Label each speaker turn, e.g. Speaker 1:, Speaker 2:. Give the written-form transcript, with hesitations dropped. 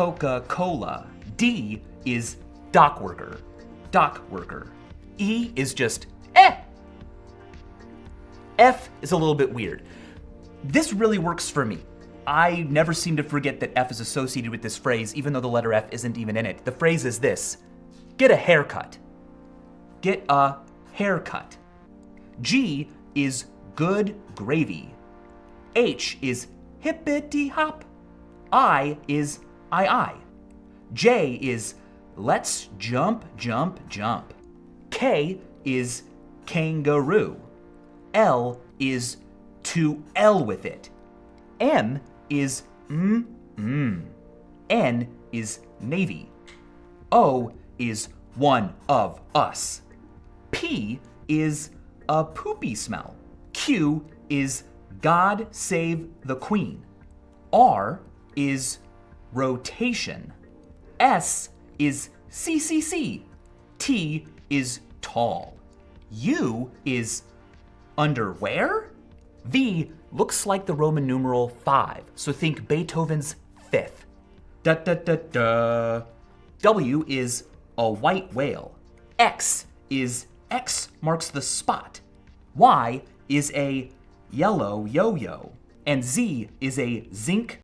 Speaker 1: Coca-Cola. D is dock worker. Dock worker. E is just eh. F is a little bit weird. This really works for me. I never seem to forget that F is associated with this phrase, even though the letter F isn't even in it. The phrase is this: get a haircut. Get a haircut. G is good gravy. H is hippity hop. I is I. J is let's jump, jump, jump. K is kangaroo. L is to L with it. M is N is navy. O is one of us. P is a poopy smell. Q is God save the Queen. R is rotation. S is CCC. T is tall. U is underwear? V looks like the Roman numeral 5, so think Beethoven's fifth. Da da da da. W is a white whale. X marks the spot. Y is a yellow yo-yo. And Z is a zinc